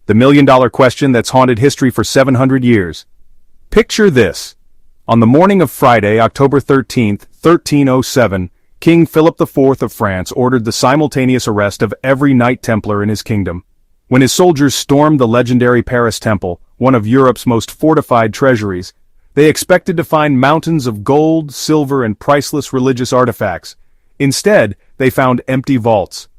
The million-dollar question that's haunted history for 700 years. Picture this. On the morning of Friday, October 13th, 1307, King Philip IV of France ordered the simultaneous arrest of every Knight Templar in his kingdom. When his soldiers stormed the legendary Paris Temple, one of Europe's most fortified treasuries, they expected to find mountains of gold, silver, and priceless religious artifacts. Instead, they found empty vaults.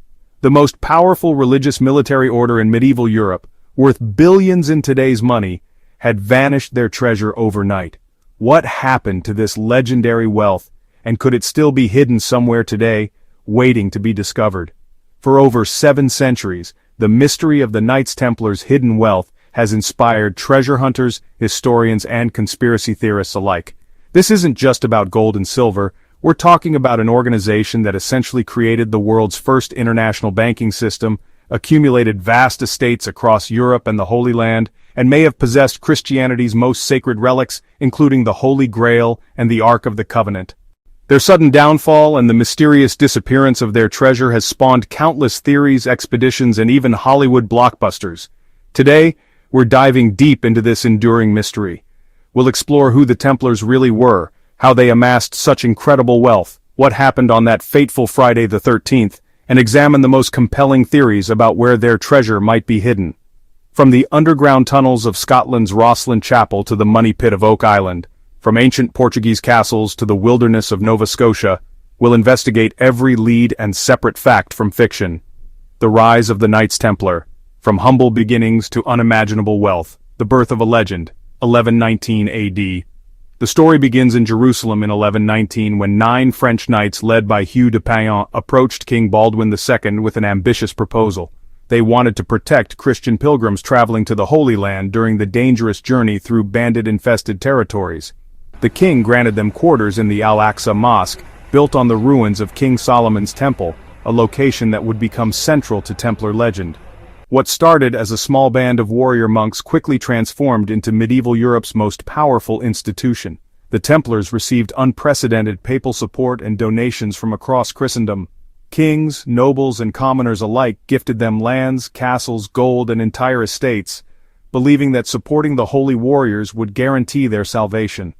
The most powerful religious military order in medieval Europe, worth billions in today's money, had vanished their treasure overnight. What happened to this legendary wealth, and could it still be hidden somewhere today, waiting to be discovered? For over 7 centuries, the mystery of the Knights Templars' hidden wealth has inspired treasure hunters, historians, and conspiracy theorists alike. This isn't just about gold and silver. We're talking about an organization that essentially created the world's first international banking system, accumulated vast estates across Europe and the Holy Land, and may have possessed Christianity's most sacred relics, including the Holy Grail and the Ark of the Covenant. Their sudden downfall and the mysterious disappearance of their treasure has spawned countless theories, expeditions, and even Hollywood blockbusters. Today, we're diving deep into this enduring mystery. We'll explore who the Templars really were, how they amassed such incredible wealth, what happened on that fateful Friday the 13th, and examine the most compelling theories about where their treasure might be hidden. From the underground tunnels of Scotland's Rosslyn Chapel to the money pit of Oak Island, from ancient Portuguese castles to the wilderness of Nova Scotia, we'll investigate every lead and separate fact from fiction. The rise of the Knights Templar. From humble beginnings to unimaginable wealth, the birth of a legend, 1119 AD. The story begins in Jerusalem in 1119 when 9 French knights led by Hugh de Payan approached King Baldwin II with an ambitious proposal. They wanted to protect Christian pilgrims traveling to the Holy Land during the dangerous journey through bandit-infested territories. The king granted them quarters in the Al-Aqsa Mosque, built on the ruins of King Solomon's Temple, a location that would become central to Templar legend. What started as a small band of warrior monks quickly transformed into medieval Europe's most powerful institution. The Templars received unprecedented papal support and donations from across Christendom. Kings, nobles, and commoners alike gifted them lands, castles, gold, and entire estates, believing that supporting the holy warriors would guarantee their salvation.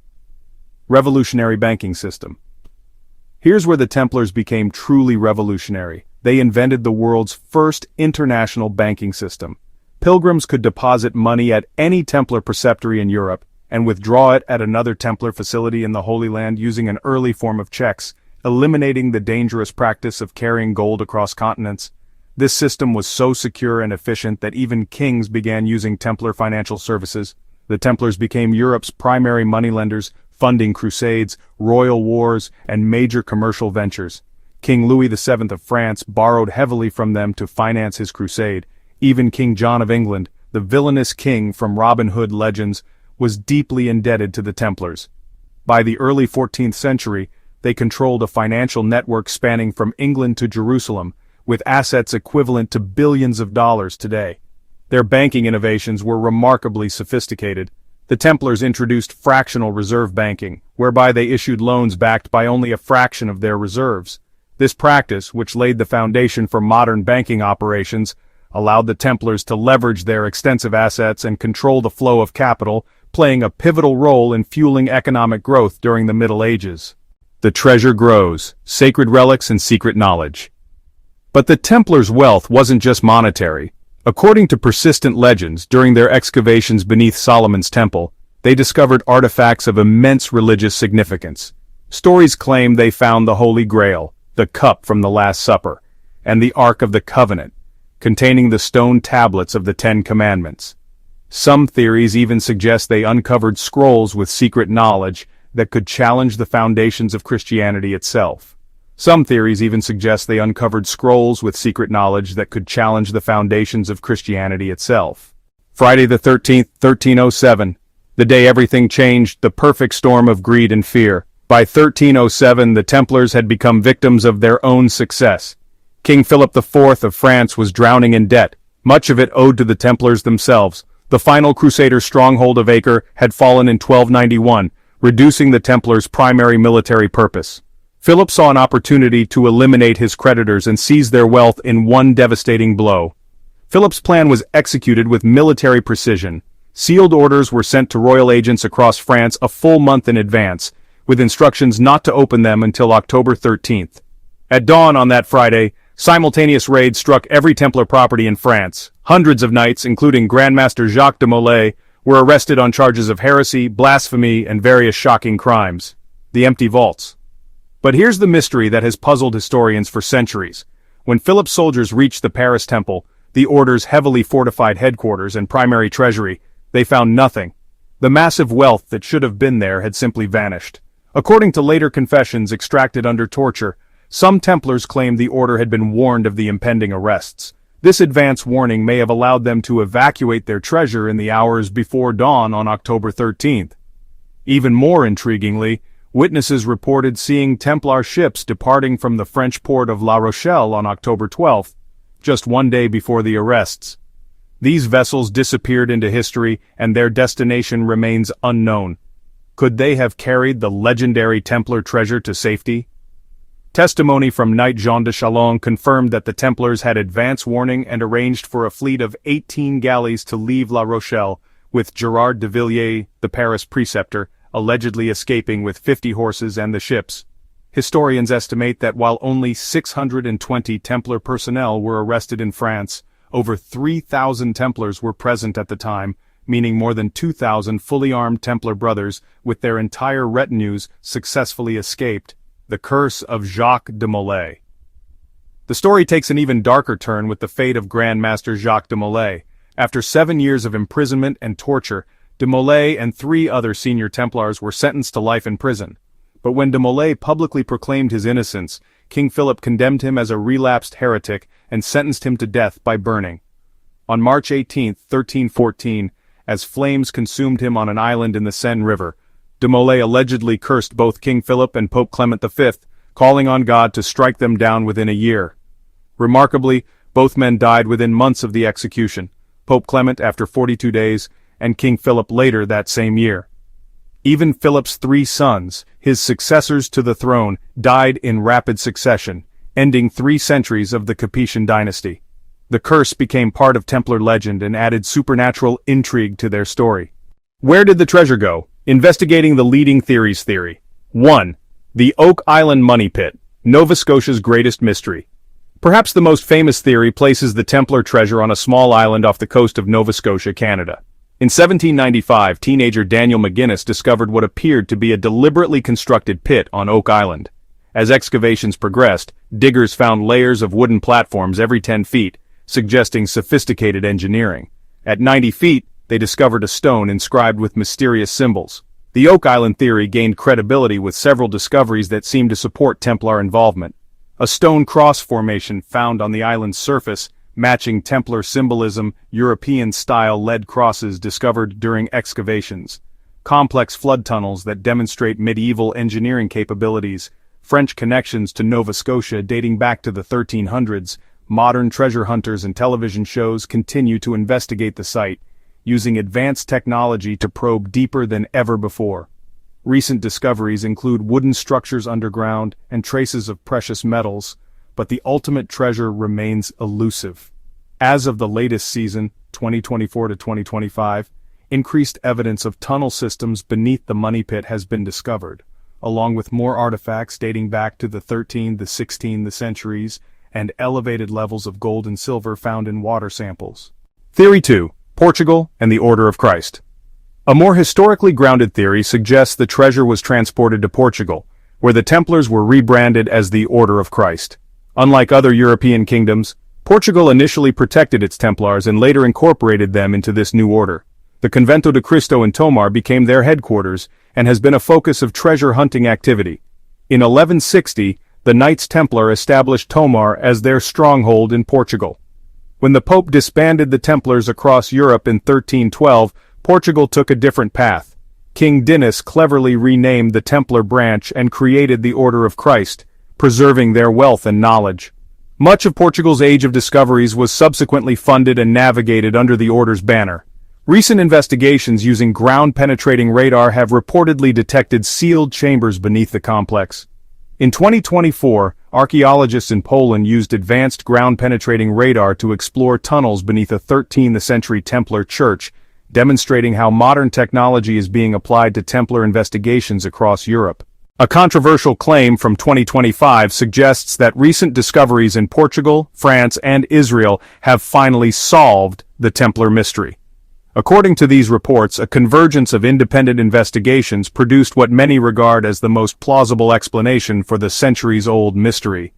Revolutionary banking system. Here's where the Templars became truly revolutionary. They invented the world's first international banking system. Pilgrims could deposit money at any Templar preceptory in Europe, and withdraw it at another Templar facility in the Holy Land using an early form of checks, eliminating the dangerous practice of carrying gold across continents. This system was so secure and efficient that even kings began using Templar financial services. The Templars became Europe's primary moneylenders, funding crusades, royal wars, and major commercial ventures. King Louis VII of France borrowed heavily from them to finance his crusade. Even King John of England, the villainous king from Robin Hood legends, was deeply indebted to the Templars. By the early 14th century, they controlled a financial network spanning from England to Jerusalem, with assets equivalent to billions of dollars today. Their banking innovations were remarkably sophisticated. The Templars introduced fractional reserve banking, whereby they issued loans backed by only a fraction of their reserves. This practice, which laid the foundation for modern banking operations, allowed the Templars to leverage their extensive assets and control the flow of capital, playing a pivotal role in fueling economic growth during the Middle Ages. The treasure grows, sacred relics and secret knowledge. But the Templars' wealth wasn't just monetary. According to persistent legends, during their excavations beneath Solomon's Temple, they discovered artifacts of immense religious significance. Stories claim they found the Holy Grail, the cup from the Last Supper, and the Ark of the Covenant, containing the stone tablets of the 10 Commandments. Some theories even suggest they uncovered scrolls with secret knowledge that could challenge the foundations of Christianity itself. Some theories even suggest they uncovered scrolls with secret knowledge that could challenge the foundations of Christianity itself. Friday the 13th, 1307, the day everything changed, the perfect storm of greed and fear. By 1307, the Templars had become victims of their own success. King Philip IV of France was drowning in debt, much of it owed to the Templars themselves. The final Crusader stronghold of Acre had fallen in 1291, reducing the Templars' primary military purpose. Philip saw an opportunity to eliminate his creditors and seize their wealth in one devastating blow. Philip's plan was executed with military precision. Sealed orders were sent to royal agents across France a full month in advance, with instructions not to open them until October 13th. At dawn on that Friday, simultaneous raids struck every Templar property in France. Hundreds of knights, including Grandmaster Jacques de Molay, were arrested on charges of heresy, blasphemy, and various shocking crimes. The empty vaults. But here's the mystery that has puzzled historians for centuries. When Philip's soldiers reached the Paris Temple, the order's heavily fortified headquarters and primary treasury, they found nothing. The massive wealth that should have been there had simply vanished. According to later confessions extracted under torture, some Templars claimed the order had been warned of the impending arrests. This advance warning may have allowed them to evacuate their treasure in the hours before dawn on October 13th. Even more intriguingly, witnesses reported seeing Templar ships departing from the French port of La Rochelle on October 12th, just one day before the arrests. These vessels disappeared into history, and their destination remains unknown. Could they have carried the legendary Templar treasure to safety? Testimony from Knight Jean de Chalon confirmed that the Templars had advance warning and arranged for a fleet of 18 galleys to leave La Rochelle, with Gerard de Villiers, the Paris preceptor, allegedly escaping with 50 horses and the ships. Historians estimate that while only 620 Templar personnel were arrested in France, over 3,000 Templars were present at the time, meaning more than 2,000 fully armed Templar brothers with their entire retinues successfully escaped. The curse of Jacques de Molay. The story takes an even darker turn with the fate of Grand Master Jacques de Molay. After 7 years of imprisonment and torture, de Molay and 3 other senior Templars were sentenced to life in prison. But when de Molay publicly proclaimed his innocence, King Philip condemned him as a relapsed heretic and sentenced him to death by burning. On March 18, 1314, as flames consumed him on an island in the Seine River, de Molay allegedly cursed both King Philip and Pope Clement V, calling on God to strike them down within a year. Remarkably, both men died within months of the execution, Pope Clement after 42 days, and King Philip later that same year. Even Philip's 3 sons, his successors to the throne, died in rapid succession, ending 3 centuries of the Capetian dynasty. The curse became part of Templar legend and added supernatural intrigue to their story. Where did the treasure go? Investigating the leading theories. Theory 1. The Oak Island Money Pit, Nova Scotia's greatest mystery. Perhaps the most famous theory places the Templar treasure on a small island off the coast of Nova Scotia, Canada. In 1795, teenager Daniel McGuinness discovered what appeared to be a deliberately constructed pit on Oak Island. As excavations progressed, diggers found layers of wooden platforms every 10 feet, suggesting sophisticated engineering. At 90 feet, they discovered a stone inscribed with mysterious symbols. The Oak Island theory gained credibility with several discoveries that seemed to support Templar involvement. A stone cross formation found on the island's surface, matching Templar symbolism, European-style lead crosses discovered during excavations, complex flood tunnels that demonstrate medieval engineering capabilities, French connections to Nova Scotia dating back to the 1300s. Modern treasure hunters and television shows continue to investigate the site, using advanced technology to probe deeper than ever before. Recent discoveries include wooden structures underground and traces of precious metals, but the ultimate treasure remains elusive. As of the latest season, 2024 to 2025, increased evidence of tunnel systems beneath the money pit has been discovered, along with more artifacts dating back to the 13th, the 16th centuries, and elevated levels of gold and silver found in water samples. Theory 2. Portugal and the Order of Christ. A more historically grounded theory suggests the treasure was transported to Portugal, where the Templars were rebranded as the Order of Christ. Unlike other European kingdoms, Portugal initially protected its Templars and later incorporated them into this new order. The Convento de Cristo in Tomar became their headquarters and has been a focus of treasure hunting activity. In 1160, the Knights Templar established Tomar as their stronghold in Portugal. When the Pope disbanded the Templars across Europe in 1312, Portugal took a different path. King Dinis cleverly renamed the Templar branch and created the Order of Christ, preserving their wealth and knowledge. Much of Portugal's Age of Discoveries was subsequently funded and navigated under the Order's banner. Recent investigations using ground-penetrating radar have reportedly detected sealed chambers beneath the complex. In 2024, archaeologists in Poland used advanced ground-penetrating radar to explore tunnels beneath a 13th-century Templar church, demonstrating how modern technology is being applied to Templar investigations across Europe. A controversial claim from 2025 suggests that recent discoveries in Portugal, France, and Israel have finally solved the Templar mystery. According to these reports, a convergence of independent investigations produced what many regard as the most plausible explanation for the centuries-old mystery.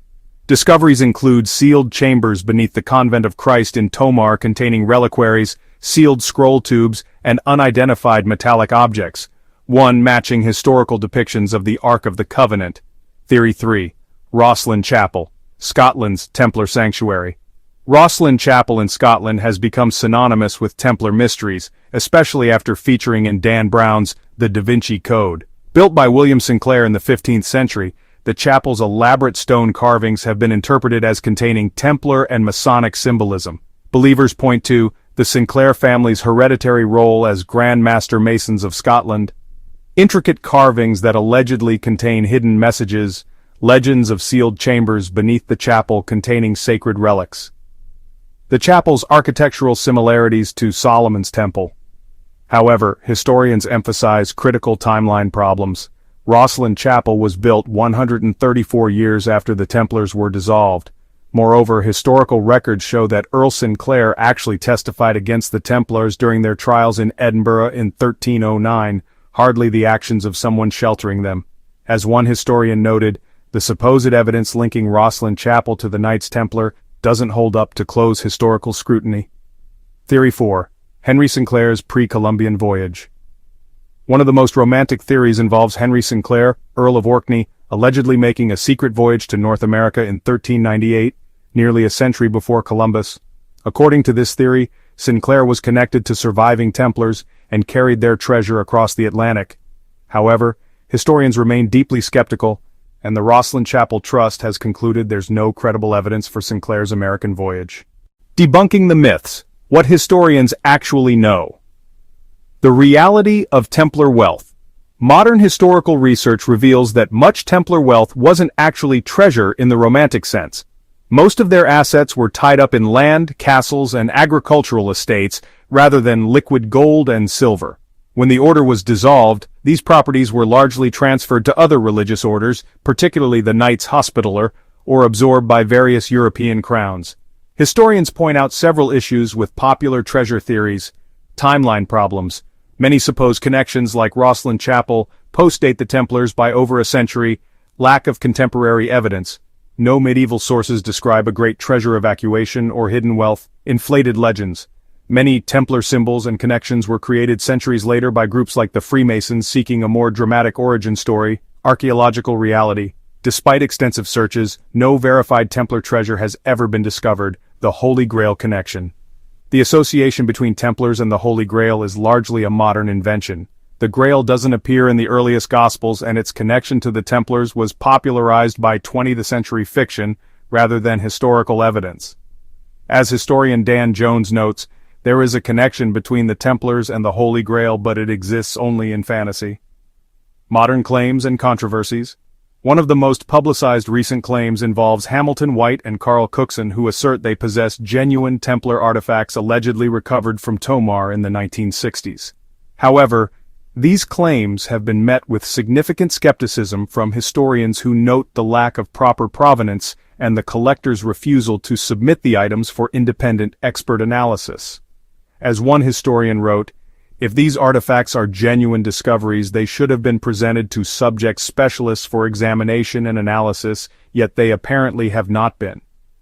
Discoveries include sealed chambers beneath the Convent of Christ in Tomar containing reliquaries, sealed scroll tubes, and unidentified metallic objects, one matching historical depictions of the Ark of the Covenant. Theory 3. Rosslyn Chapel, Scotland's Templar Sanctuary. Rosslyn Chapel in Scotland has become synonymous with Templar mysteries, especially after featuring in Dan Brown's The Da Vinci Code. Built by William Sinclair in the 15th century, the chapel's elaborate stone carvings have been interpreted as containing Templar and Masonic symbolism. Believers point to the Sinclair family's hereditary role as Grand Master Masons of Scotland, intricate carvings that allegedly contain hidden messages, legends of sealed chambers beneath the chapel containing sacred relics. The chapel's architectural similarities to Solomon's Temple. However, historians emphasize critical timeline problems. Rosslyn Chapel was built 134 years after the Templars were dissolved. Moreover, historical records show that Earl Sinclair actually testified against the Templars during their trials in Edinburgh in 1309, hardly the actions of someone sheltering them. As one historian noted, the supposed evidence linking Rosslyn Chapel to the Knights Templar doesn't hold up to close historical scrutiny. Theory 4. Henry Sinclair's pre-Columbian voyage. One of the most romantic theories involves Henry Sinclair, Earl of Orkney, allegedly making a secret voyage to North America in 1398, nearly a century before Columbus. According to this theory, Sinclair was connected to surviving Templars and carried their treasure across the Atlantic. However, historians remain deeply skeptical, and the Rosslyn Chapel Trust has concluded there's no credible evidence for Sinclair's American voyage. Debunking the myths. What historians actually know. The reality of Templar wealth. Modern historical research reveals that much Templar wealth wasn't actually treasure in the romantic sense. Most of their assets were tied up in land, castles, and agricultural estates, rather than liquid gold and silver. When the order was dissolved, these properties were largely transferred to other religious orders, particularly the Knights Hospitaller, or absorbed by various European crowns. Historians point out several issues with popular treasure theories. Timeline problems. Many suppose connections like Rosslyn Chapel postdate the Templars by over a century. Lack of contemporary evidence. No medieval sources describe a great treasure evacuation or hidden wealth. Inflated legends. Many Templar symbols and connections were created centuries later by groups like the Freemasons seeking a more dramatic origin story. Archaeological reality. Despite extensive searches, no verified Templar treasure has ever been discovered. The Holy Grail connection. The association between Templars and the Holy Grail is largely a modern invention. The Grail doesn't appear in the earliest Gospels, and its connection to the Templars was popularized by 20th century fiction rather than historical evidence. As historian Dan Jones notes, there is a connection between the Templars and the Holy Grail, but it exists only in fantasy. Modern claims and controversies. One of the most publicized recent claims involves Hamilton White and Carl Cookson, who assert they possess genuine Templar artifacts allegedly recovered from Tomar in the 1960s. However, these claims have been met with significant skepticism from historians who note the lack of proper provenance and the collector's refusal to submit the items for independent expert analysis. As one historian wrote, "If these artifacts are genuine discoveries, they should have been presented to subject specialists for examination and analysis, yet they apparently have not been."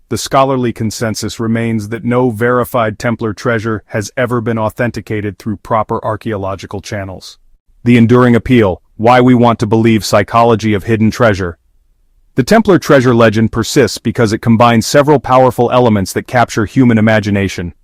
The scholarly consensus remains that no verified Templar treasure has ever been authenticated through proper archaeological channels. The enduring appeal, why we want to believe psychology of hidden treasure. The Templar treasure legend persists because it combines several powerful elements that capture human imagination.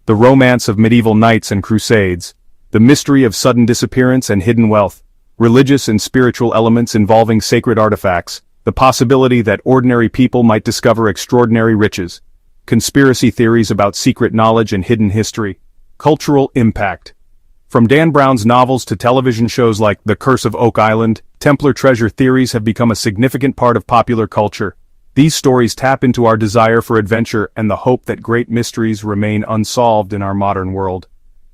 The romance of medieval knights and crusades, the mystery of sudden disappearance and hidden wealth, religious and spiritual elements involving sacred artifacts, the possibility that ordinary people might discover extraordinary riches, conspiracy theories about secret knowledge and hidden history, cultural impact. From Dan Brown's novels to television shows like The Curse of Oak Island, Templar treasure theories have become a significant part of popular culture. These stories tap into our desire for adventure and the hope that great mysteries remain unsolved in our modern world.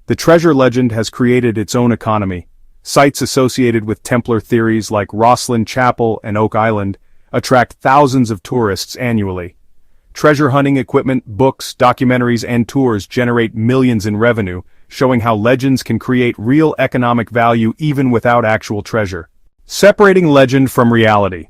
The treasure legend has created its own economy. Sites associated with Templar theories like Rosslyn Chapel and Oak Island attract thousands of tourists annually. Treasure hunting equipment, books, documentaries, and tours generate millions in revenue, showing how legends can create real economic value even without actual treasure. Separating legend from reality.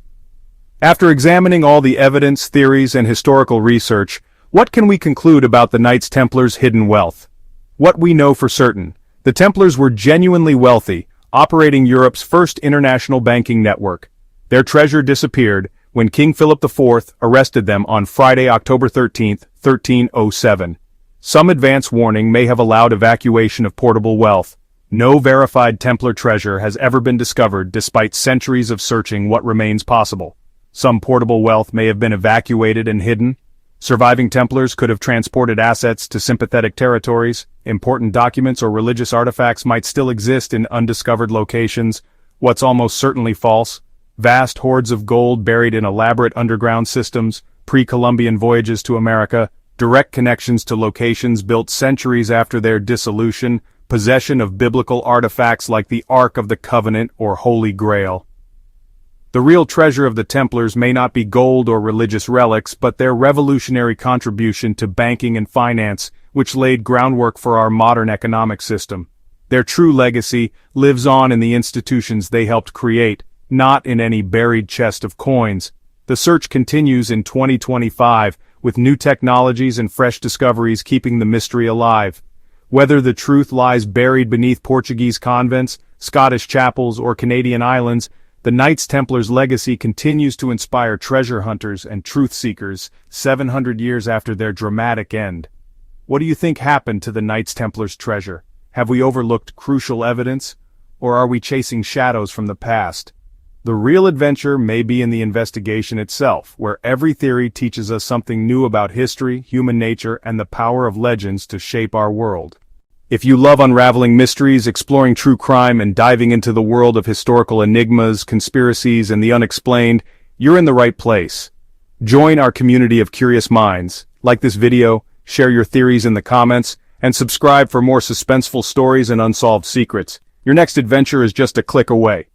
After examining all the evidence, theories, and historical research, what can we conclude about the Knights Templars' hidden wealth? What we know for certain: the Templars were genuinely wealthy, operating Europe's first international banking network. Their treasure disappeared when King Philip IV arrested them on Friday, October 13, 1307. Some advance warning may have allowed evacuation of portable wealth. No verified Templar treasure has ever been discovered despite centuries of searching. What remains possible? Some portable wealth may have been evacuated and hidden. Surviving Templars could have transported assets to sympathetic territories. Important documents or religious artifacts might still exist in undiscovered locations. What's almost certainly false: vast hordes of gold buried in elaborate underground systems, pre-Columbian voyages to America, direct connections to locations built centuries after their dissolution, possession of biblical artifacts like the Ark of the Covenant or Holy Grail. The real treasure of the Templars may not be gold or religious relics, but their revolutionary contribution to banking and finance, which laid groundwork for our modern economic system. Their true legacy lives on in the institutions they helped create, not in any buried chest of coins. The search continues in 2025, with new technologies and fresh discoveries keeping the mystery alive. Whether the truth lies buried beneath Portuguese convents, Scottish chapels, or Canadian islands, the Knights Templars' legacy continues to inspire treasure hunters and truth-seekers 700 years after their dramatic end. What do you think happened to the Knights Templars' treasure? Have we overlooked crucial evidence? Or are we chasing shadows from the past? The real adventure may be in the investigation itself, where every theory teaches us something new about history, human nature, and the power of legends to shape our world. If you love unraveling mysteries, exploring true crime, and diving into the world of historical enigmas, conspiracies, and the unexplained, you're in the right place. Join our community of curious minds. Like this video, share your theories in the comments, and subscribe for more suspenseful stories and unsolved secrets. Your next adventure is just a click away.